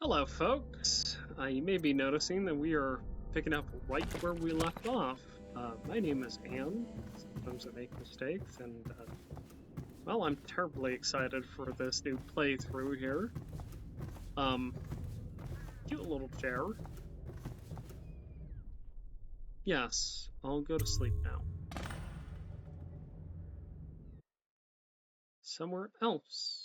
Hello, folks. You may be noticing that we are picking up right where we left off. My name is Anne. Sometimes I make mistakes, and well, I'm terribly excited for this new playthrough here. Cute little chair. Yes, I'll go to sleep now. Somewhere else.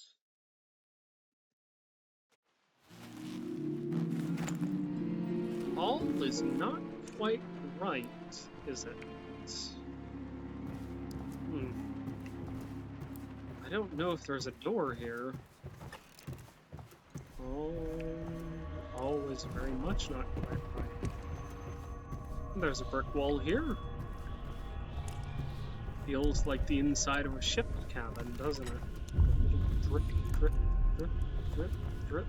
All is not quite right, is it? I don't know if there's a door here. All is very much not quite right. There's a brick wall here. Feels like the inside of a ship cabin, doesn't it? A little drip, drip, drip, drip, drip.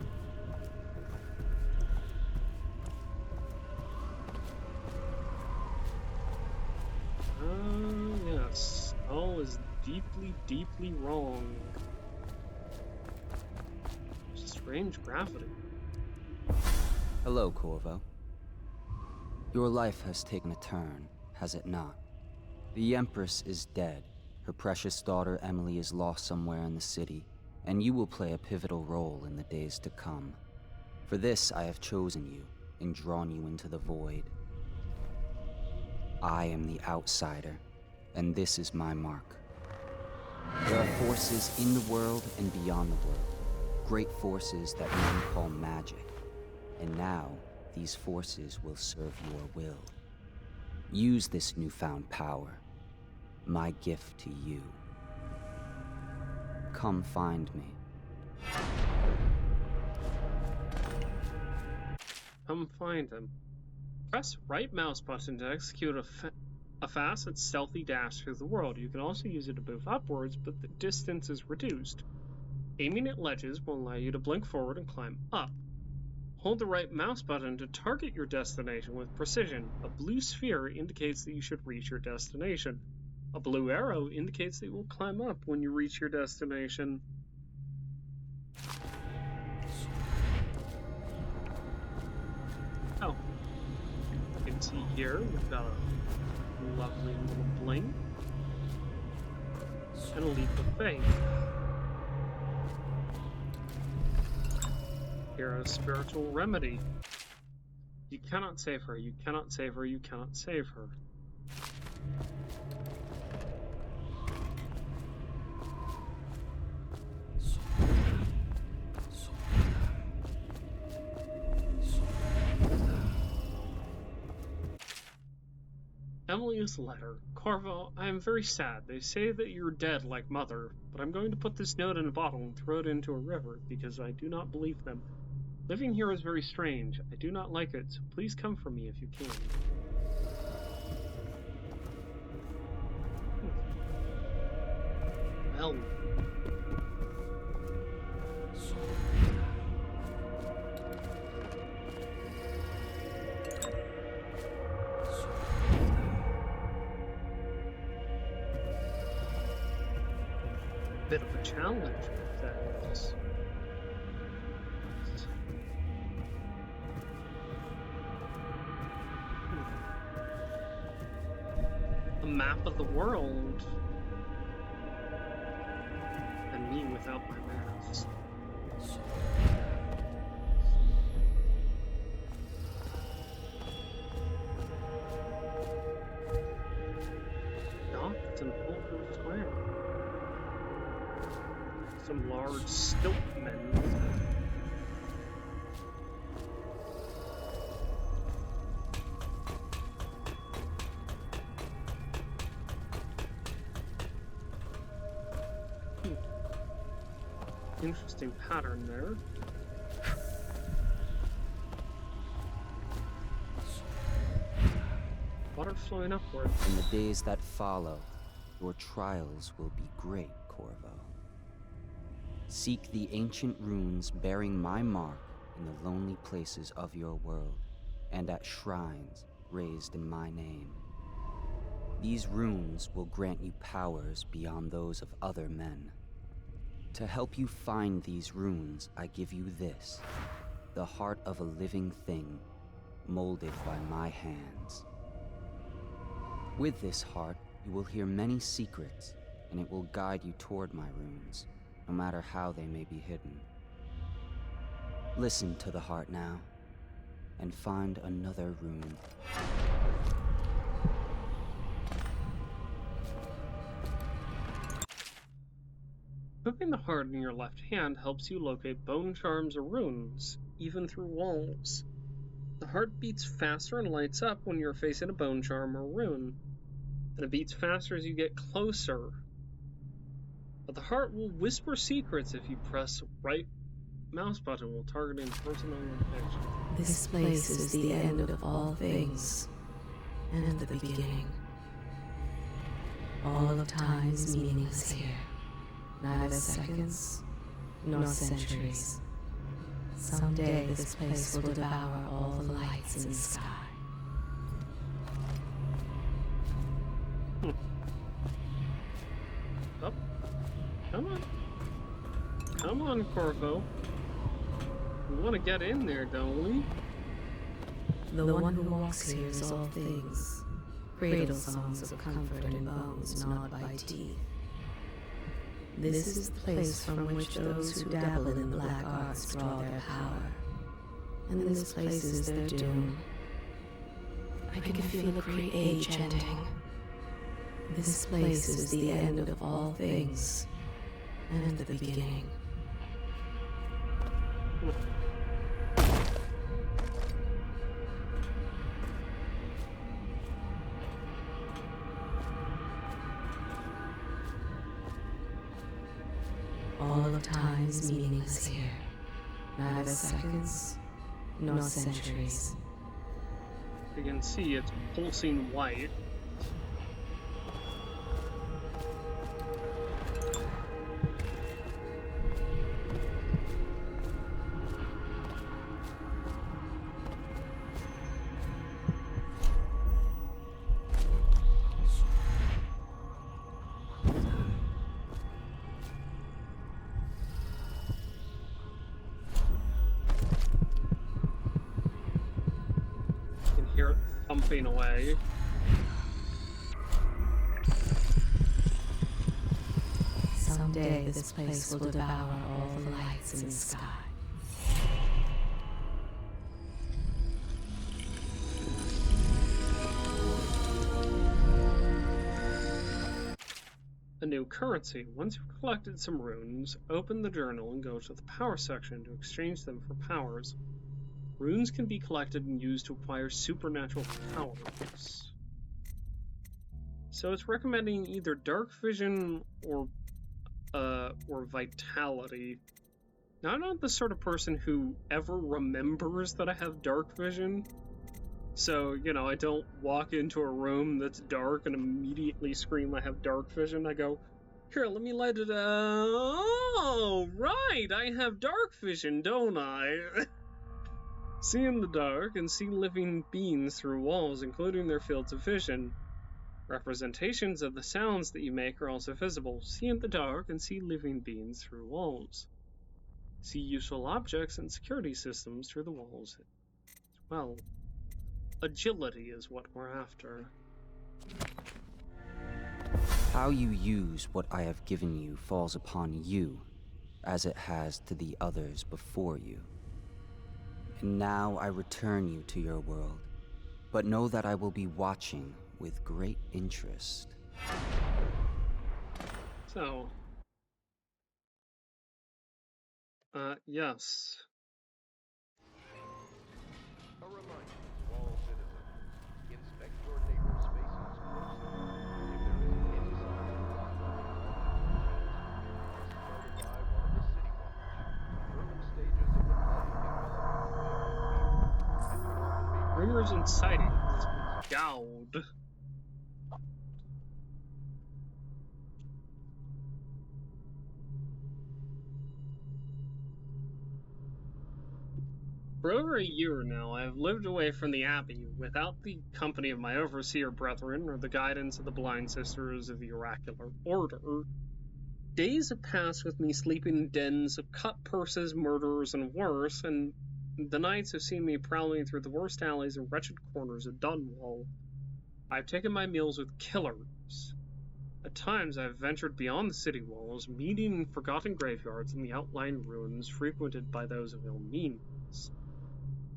Yes. All is deeply, deeply wrong. Strange gravity. Hello, Corvo. Your life has taken a turn, has it not? The Empress is dead. Her precious daughter Emily is lost somewhere in the city, and you will play a pivotal role in the days to come. For this, I have chosen you and drawn you into the void. I am the outsider, and this is my mark. There are forces in the world and beyond the world, great forces that men call magic. And now, these forces will serve your will. Use this newfound power, my gift to you. Come find me. Come find him. Press right mouse button to execute a fast and stealthy dash through the world. You can also use it to move upwards, but the distance is reduced. Aiming at ledges will allow you to blink forward and climb up. Hold the right mouse button to target your destination with precision. A blue sphere indicates that you should reach your destination. A blue arrow indicates that you will climb up when you reach your destination. Oh. You can see here, we've got a lovely little blink. And a leap of faith. Hero's spiritual remedy. You cannot save her, you cannot save her, you cannot save her. Emily's letter. Corvo, I am very sad. They say that you're dead like Mother, but I'm going to put this note in a bottle and throw it into a river because I do not believe them. Living here is very strange. I do not like it, so please come for me if you can. Well. Bit of a challenge, that is. A map of the world. And me without my maps. Docked and Fulton Square. Some large stiltmen. Interesting pattern there. Water flowing upward. In the days that follow, your trials will be great, Corvo. Seek the ancient runes bearing my mark in the lonely places of your world, and at shrines raised in my name. These runes will grant you powers beyond those of other men. To help you find these runes, I give you this, the heart of a living thing, molded by my hands. With this heart, you will hear many secrets, and it will guide you toward my runes, no matter how they may be hidden. Listen to the heart now, and find another rune. Putting the heart in your left hand helps you locate bone charms or runes, even through walls. The heart beats faster and lights up when you're facing a bone charm or rune, and it beats faster as you get closer. But the heart will whisper secrets if you press right mouse button while targeting personal information. This place is the end of all things, and the beginning. All of time is meaningless here. Neither seconds, nor centuries. Someday this place will devour all the lights in the sky. Up. Come on. Come on, Corvo. We want to get in there, don't we? The one who walks here is all things. Cradle songs of comfort in bones gnawed by teeth. This is the place from which those who dabble in the black arts draw their power. And this place is their doom. I can feel a great age ending. This place is the end of all things, and the beginning. All of time is meaningless here. Neither seconds, nor centuries. You can see it's pulsing white. Thumping away. Someday this place will devour all the lights in the sky. A new currency. Once you've collected some runes, open the journal and go to the power section to exchange them for powers. Runes can be collected and used to acquire supernatural powers. So it's recommending either dark vision or vitality. Now, I'm not the sort of person who ever remembers that I have dark vision. So, you know, I don't walk into a room that's dark and immediately scream I have dark vision. I go, here, let me light it up. Oh, right, I have dark vision, don't I? See in the dark and see living beings through walls, including their fields of vision. Representations of the sounds that you make are also visible. See in the dark and see living beings through walls. See useful objects and security systems through the walls as well. Agility is what we're after. How you use what I have given you falls upon you, as it has to the others before you. And now I return you to your world, but know that I will be watching with great interest. So, yes. A reminder to all citizens, inspect your neighbor's spaces closely. If there is any sign of robbery, started by one of the city watch. Early stages of the plague can well and Rumors and sightings. Gowd. For over a year now, I have lived away from the Abbey without the company of my overseer brethren or the guidance of the blind sisters of the oracular order. Days have passed with me sleeping in dens of cut purses, murderers, and worse, and the nights have seen me prowling through the worst alleys and wretched corners of Dunwall. I've taken my meals with killers. At times I've ventured beyond the city walls, meeting in forgotten graveyards and the outlying ruins frequented by those of ill means.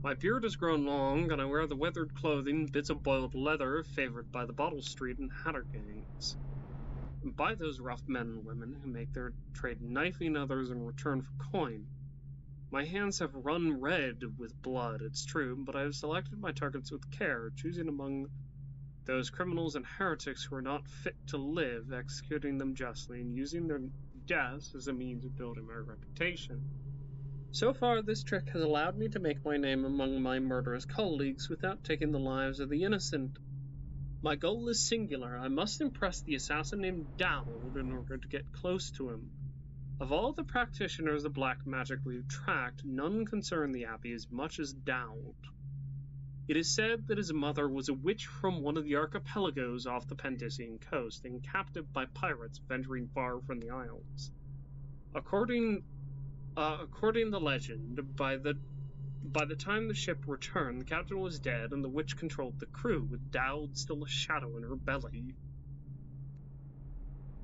My beard has grown long, and I wear the weathered clothing, bits of boiled leather, favored by the Bottle Street and Hatter gangs. And by those rough men and women who make their trade knifing others in return for coin. My hands have run red with blood, it's true, but I have selected my targets with care, choosing among those criminals and heretics who are not fit to live, executing them justly, and using their deaths as a means of building my reputation. So far, this trick has allowed me to make my name among my murderous colleagues without taking the lives of the innocent. My goal is singular. I must impress the assassin named Dowd in order to get close to him. Of all the practitioners of black magic we've tracked, none concern the Abbey as much as Dowd. It is said that his mother was a witch from one of the archipelagos off the Pandician coast, and captive by pirates venturing far from the Isles. According to legend, by the time the ship returned, the captain was dead and the witch controlled the crew, with Dowd still a shadow in her belly.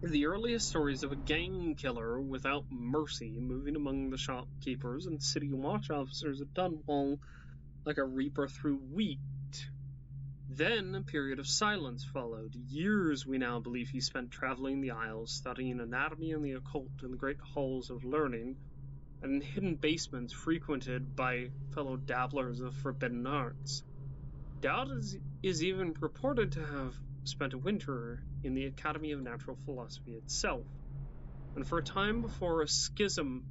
The earliest stories of a gang killer without mercy moving among the shopkeepers and city watch officers of Dunwall like a reaper through wheat. Then a period of silence followed. Years, we now believe, he spent traveling the Isles, studying anatomy and the occult in the great halls of learning, and in hidden basements frequented by fellow dabblers of forbidden arts. Dowd is even purported to have spent a winter in the Academy of Natural Philosophy itself, and for a time before a schism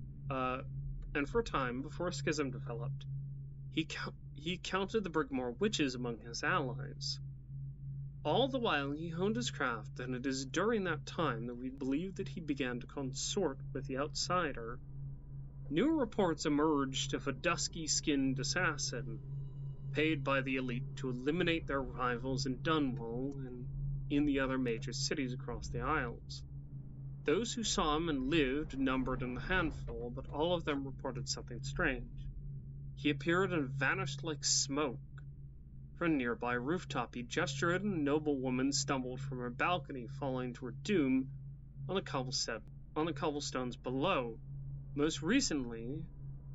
developed, he counted the Brigmore witches among his allies. All the while he honed his craft, and it is during that time that we believe that he began to consort with the outsider. New reports emerged of a dusky-skinned assassin, paid by the elite to eliminate their rivals in Dunwall and in the other major cities across the Isles. Those who saw him and lived numbered in the handful, but all of them reported something strange. He appeared and vanished like smoke. From a nearby rooftop he gestured, and a noble woman stumbled from her balcony, falling to her doom on the cobblestones below. Most recently,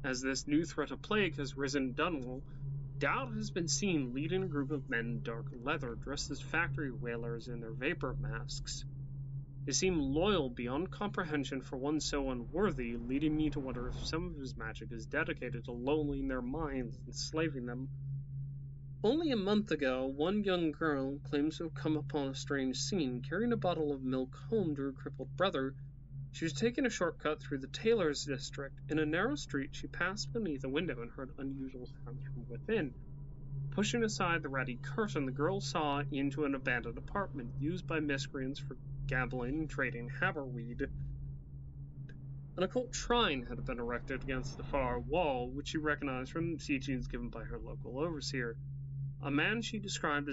as this new threat of plague has risen in Dunwall, Dowd has been seen leading a group of men in dark leather, dressed as factory whalers in their vapor masks. They seem loyal beyond comprehension for one so unworthy, leading me to wonder if some of his magic is dedicated to lulling their minds and enslaving them. Only a month ago, one young girl claims to have come upon a strange scene, carrying a bottle of milk home to her crippled brother. She was taking a shortcut through the tailor's district. In a narrow street, she passed beneath a window and heard unusual sounds from within. Pushing aside the ratty curtain, the girl saw into an abandoned apartment used by miscreants for gambling and trading haberweed. An occult shrine had been erected against the far wall, which she recognized from teachings given by her local overseer. A man she described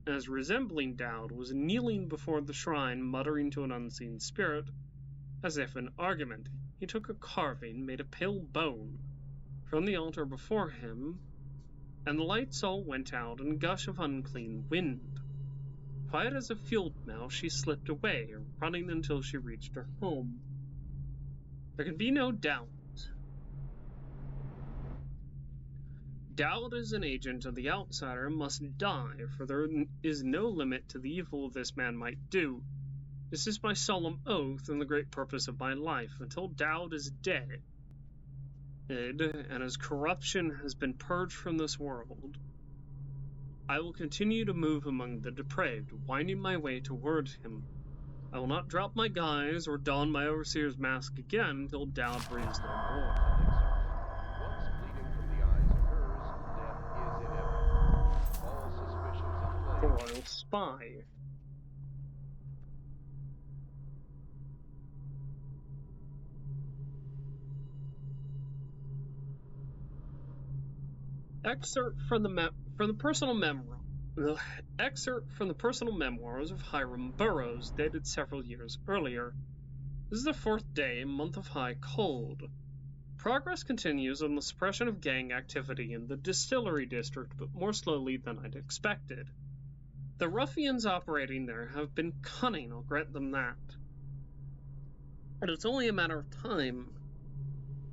as resembling Dowd was kneeling before the shrine, muttering to an unseen spirit, as if in argument. He took a carving, made a pale bone, from the altar before him, and the lights all went out in a gush of unclean wind. Quiet as a field mouse, she slipped away, running until she reached her home. There can be no doubt. Dowd as an agent of the outsider must die, for there is no limit to the evil this man might do. This is my solemn oath and the great purpose of my life. Until Dowd is dead, and his corruption has been purged from this world, I will continue to move among the depraved, winding my way toward him. I will not drop my guise or don my overseer's mask again until Dowd brings no more. Once bleeding from the eyes occurs, death is inevitable. All suspicions of The plague. royal spy. Excerpt from the personal memoirs of Hiram Burroughs, dated several years earlier. This is the 4th day, month of high cold. Progress continues on the suppression of gang activity in the distillery district, but more slowly than I'd expected. The ruffians operating there have been cunning, I'll grant them that. But it's only a matter of time.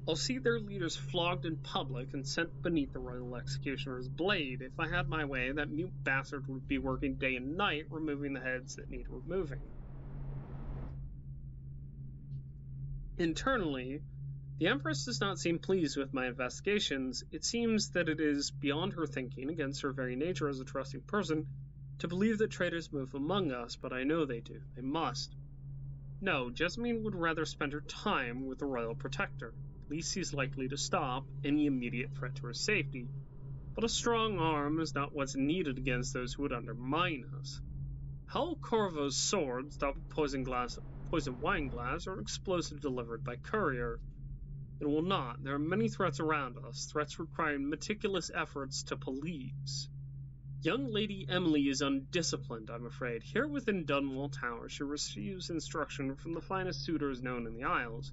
I'll see their leaders flogged in public and sent beneath the royal executioner's blade. If I had my way, that mute bastard would be working day and night, removing the heads that need removing. Internally, the Empress does not seem pleased with my investigations. It seems that it is beyond her thinking, against her very nature as a trusting person, to believe that traitors move among us, but I know they do. They must. No, Jessamine would rather spend her time with the royal protector. At least he's likely to stop any immediate threat to her safety. But a strong arm is not what's needed against those who would undermine us. How will Corvo's sword stop a poison wine glass, or an explosive delivered by courier? It will not. There are many threats around us, threats requiring meticulous efforts to police. Young Lady Emily is undisciplined, I'm afraid. Here within Dunwall Tower, she receives instruction from the finest suitors known in the Isles.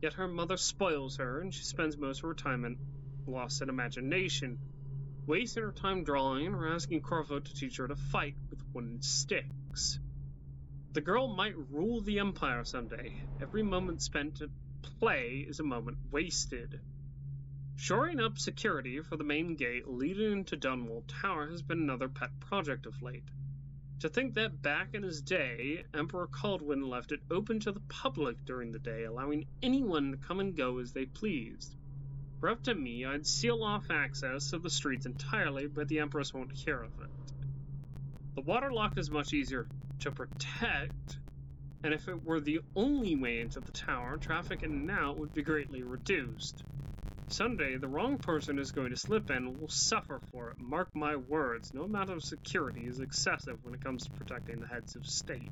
Yet her mother spoils her, and she spends most of her time lost in imagination, wasting her time drawing or asking Corvo to teach her to fight with wooden sticks. The girl might rule the Empire someday. Every moment spent at play is a moment wasted. Shoring up security for the main gate leading into Dunwall Tower has been another pet project of late. To think that back in his day, Emperor Caldwin left it open to the public during the day, allowing anyone to come and go as they pleased. For up to me, I'd seal off access to the streets entirely, but the Empress won't hear of it. The waterlock is much easier to protect, and if it were the only way into the tower, traffic in and out would be greatly reduced. Someday, the wrong person is going to slip in and will suffer for it. Mark my words, no amount of security is excessive when it comes to protecting the heads of state.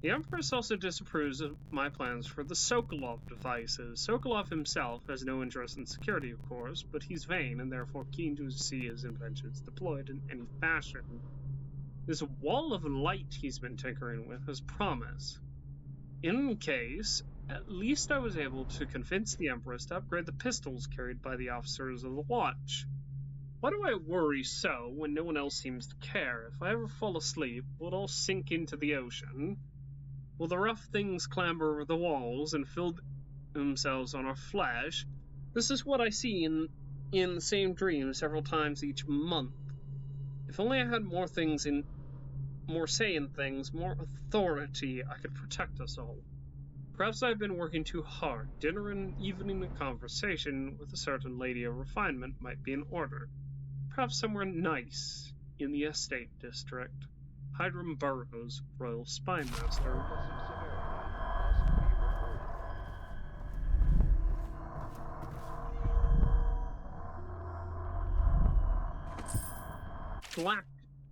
The Empress also disapproves of my plans for the Sokolov devices. Sokolov himself has no interest in security, of course, but he's vain and therefore keen to see his inventions deployed in any fashion. This wall of light he's been tinkering with has promise. In any case, at least I was able to convince the Empress to upgrade the pistols carried by the officers of the watch. Why do I worry so when no one else seems to care? If I ever fall asleep, will it all sink into the ocean? Will the rough things clamber over the walls and fill themselves on our flesh? This is what I see in the same dream several times each month. If only I had more say in things, more authority, I could protect us all. Perhaps I've been working too hard. Dinner and evening conversation with a certain lady of refinement might be in order. Perhaps somewhere nice in the estate district. Hiram Burroughs, Royal Spy Master. Massive severity must be reported.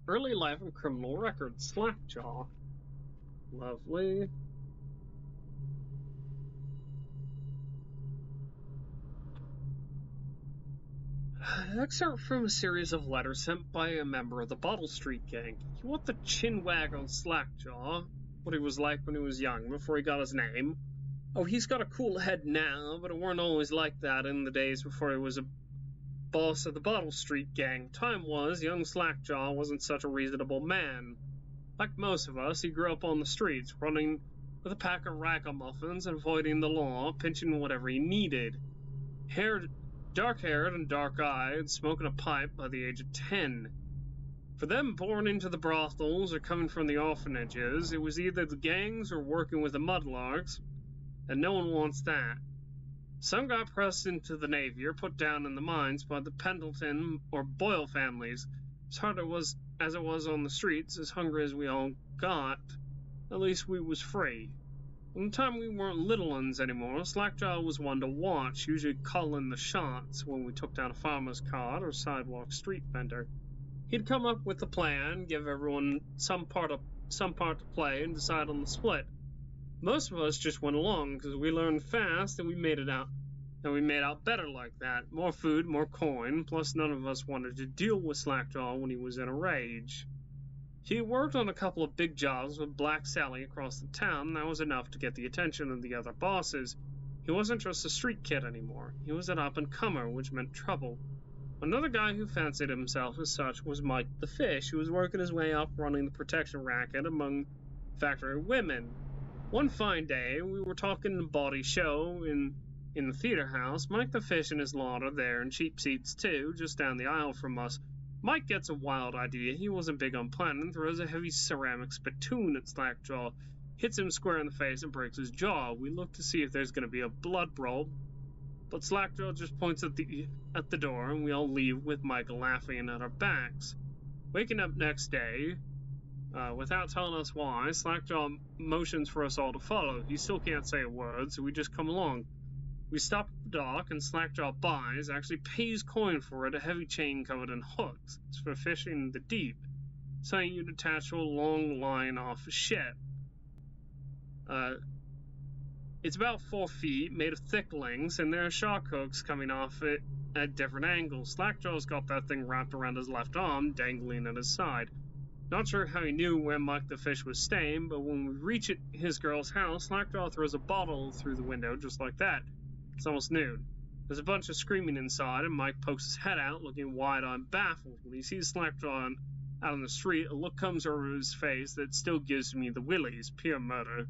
Early life and criminal record. Slackjaw. Lovely. Excerpt from a series of letters sent by a member of the Bottle Street gang. You want the chin wag on Slackjaw, what he was like when he was young, before he got his name. Oh, he's got a cool head now, but it weren't always like that in the days before he was a boss of the Bottle Street gang. Time was, young Slackjaw wasn't such a reasonable man. Like most of us, he grew up on the streets, running with a pack of ragamuffins and avoiding the law, pinching whatever he needed. Dark-haired and dark-eyed, smoking a pipe by the age of 10. For them born into the brothels or coming from the orphanages, it was either the gangs or working with the mudlarks, and no one wants that. Some got pressed into the Navy or put down in the mines by the Pendleton or Boyle families. As hard as it was on the streets, as hungry as we all got, at least we was free. One time we weren't little uns anymore, Slackjaw was one to watch, usually calling the shots when we took down a farmer's cart or sidewalk street vendor. He'd come up with a plan, give everyone some part to play, and decide on the split. Most of us just went along because we learned fast and we made out better like that. More food, more coin, plus none of us wanted to deal with Slackjaw when he was in a rage. He worked on a couple of big jobs with Black Sally across the town, and that was enough to get the attention of the other bosses. He wasn't just a street kid anymore. He was an up-and-comer, which meant trouble. Another guy who fancied himself as such was Mike the Fish, who was working his way up running the protection racket among factory women. One fine day, we were talking a bawdy show in the theater house. Mike the Fish and his lot are there in cheap seats too, just down the aisle from us. Mike gets a wild idea. He wasn't big on planning, throws a heavy ceramic spittoon at Slackjaw, hits him square in the face and breaks his jaw. We look to see if there's going to be a blood brawl, but Slackjaw just points at the door, and we all leave with Mike laughing at our backs. Waking up next day, without telling us why, Slackjaw motions for us all to follow. He still can't say a word, so we just come along. We stop at the dock, and Slackjaw buys, actually pays coin for it, a heavy chain covered in hooks. It's for fishing the deep, something you'd attach to a long line off a ship. It's about 4 feet, made of thick links, and there are shark hooks coming off it at different angles. Slackjaw's got that thing wrapped around his left arm, dangling at his side. Not sure how he knew where Mike the Fish was staying, but when we reach his girl's house, Slackjaw throws a bottle through the window just like that. It's almost noon. There's a bunch of screaming inside, and Mike pokes his head out, looking wide-eyed, baffled. When he sees Slackjaw out on the street, a look comes over his face that still gives me the willies. Pure murder.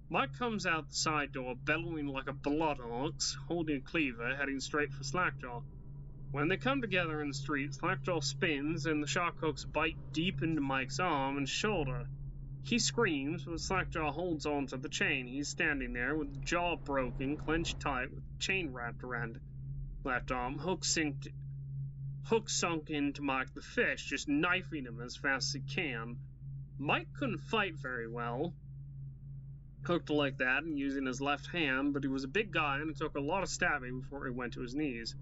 Mike comes out the side door, bellowing like a blood ox, holding a cleaver, heading straight for Slackjaw. When they come together in the street, Slackjaw spins, and the shark hooks bite deep into Mike's arm and shoulder. He screams, but Slackjaw holds on to the chain. He's standing there with the jaw broken, clenched tight, with the chain wrapped around his left arm, hook sunk into Mike the Fish, just knifing him as fast as he can. Mike couldn't fight very well, hooked like that and using his left hand, but he was a big guy and it took a lot of stabbing before he went to his knees.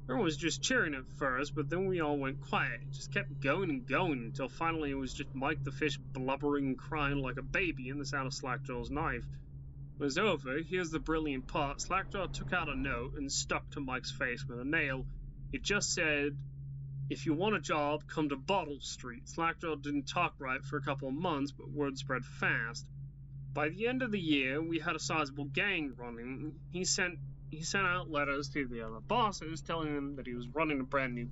Everyone was just cheering at first, but then we all went quiet. It just kept going and going until finally it was just Mike the Fish blubbering and crying like a baby and the sound of Slackjaw's knife. When it was over, here's the brilliant part. Slackjaw took out a note and stuck to Mike's face with a nail. It just said, "If you want a job, come to Bottle Street." Slackjaw didn't talk right for a couple of months, but word spread fast. By the end of the year, we had a sizable gang running. He sent out letters to the other bosses telling them that he was running a brand new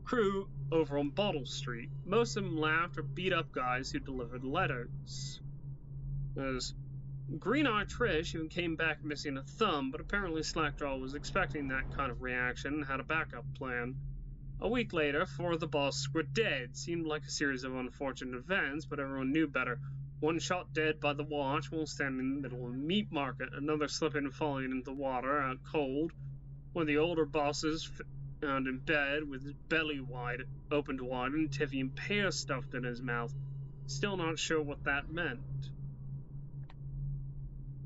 crew over on Bottle Street. Most of them laughed or beat up guys who delivered letters. There's Green-Eye Trish even came back missing a thumb, but apparently Slackjaw was expecting that kind of reaction and had a backup plan. A week later, 4 of the bosses were dead. Seemed like a series of unfortunate events, but everyone knew better. One shot dead by the watch while standing in the middle of a meat market. Another slipping and falling into the water out cold. One of the older bosses found in bed with his belly opened wide and Tiffy and pear stuffed in his mouth. Still not sure what that meant.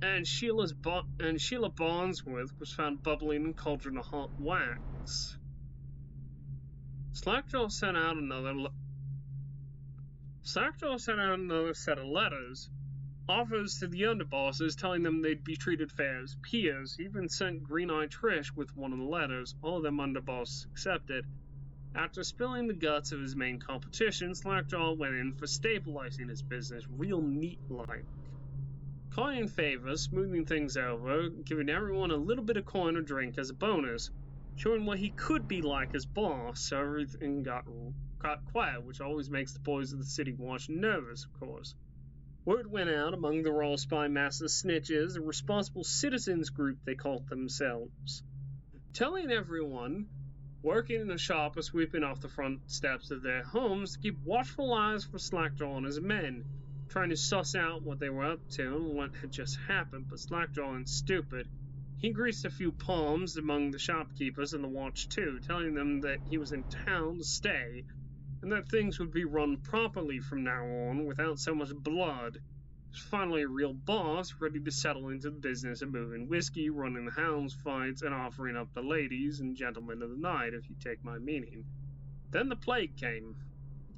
And Sheila Barnsworth was found bubbling in a cauldron of hot wax. Slackjaw sent out another set of letters, offers to the underbosses telling them they'd be treated fair as peers. He even sent Green-Eye Trish with one of the letters. All of them underbosses accepted. After spilling the guts of his main competition, Slackjaw went in for stabilizing his business, real neat-like. Calling favors, smoothing things over, giving everyone a little bit of coin or drink as a bonus, showing what he could be like as boss, so everything got quiet, which always makes the boys of the City Watch nervous, of course. Word went out among the Royal Spy Master Snitches, a responsible citizens group they called themselves, telling everyone working in the shop or sweeping off the front steps of their homes to keep watchful eyes for Slackjaw and his men, trying to suss out what they were up to and what had just happened. But Slackjaw ain't stupid. He greased a few palms among the shopkeepers and the watch too, telling them that he was in town to stay, and that things would be run properly from now on, without so much blood. He was finally a real boss, ready to settle into the business of moving whiskey, running the hounds fights, and offering up the ladies and gentlemen of the night, if you take my meaning. Then the plague came.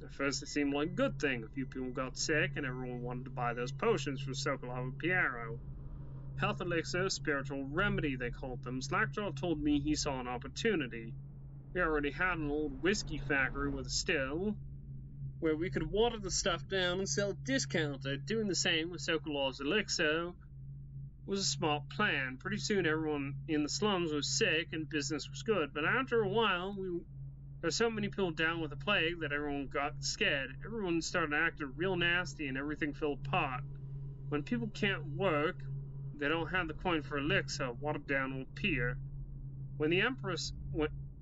At first it seemed like a good thing. A few people got sick, and everyone wanted to buy those potions from Sokolov and Piero. Health elixir, spiritual remedy, they called them. Slackjaw told me he saw an opportunity. We already had an old whiskey factory with a still, where we could water the stuff down and sell it discounted, doing the same with Sokolov's elixir. was a smart plan. Pretty soon everyone in the slums was sick and business was good. But after a while, there's so many people down with the plague that everyone got scared. Everyone started acting real nasty and everything fell apart. When people can't work, they don't have the coin for elixir, watered down will appear. When the Empress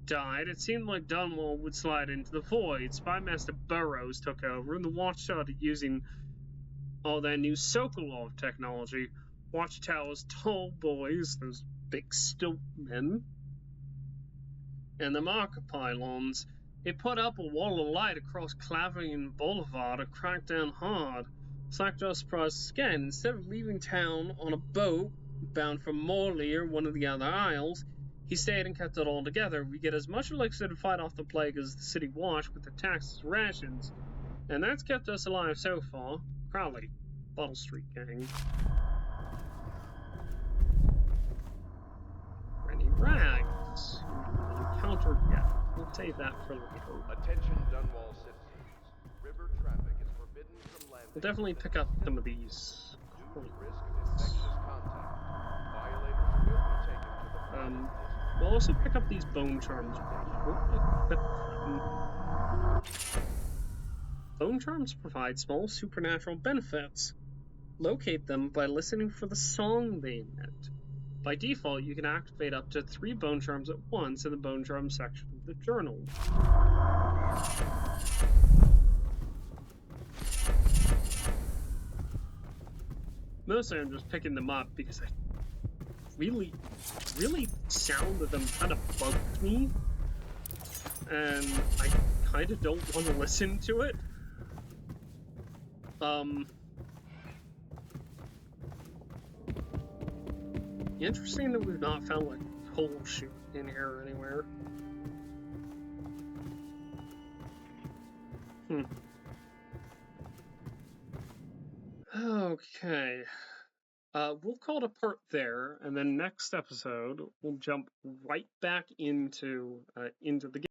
died, it seemed like Dunwall would slide into the void. Spymaster Burroughs took over, and the Watch started using all that new Sokolov technology. Watchtower's tall boys, those big stilt men, and the marker pylons. They put up a wall of light across Clavian Boulevard and cracked down hard. Slackjaw surprised us again. Instead of leaving town on a boat bound for Morley or one of the other isles, he stayed and kept it all together. We get as much elixir to fight off the plague as the city watch with the taxes rations, and that's kept us alive so far. Crowley, Bottle Street Gang. Rennie Rags. Encountered yet. We'll save that for later. Attention Dunwall citizens. River traffic is forbidden from landing. We'll definitely pick up some of these. Due to risk of infectious contact, violators will be taken to the private district. We'll also pick up these bone charms. Bone charms provide small supernatural benefits. Locate them by listening for the song they emit. By default, you can activate up to 3 bone charms at once in the bone charm section of the journal. Mostly I'm just picking them up because I really sound of them kind of bugged me, and I kind of don't want to listen to it. Interesting that we've not found like coal chute in here anywhere. Okay. We'll call it a part there, and then next episode we'll jump right back into the game.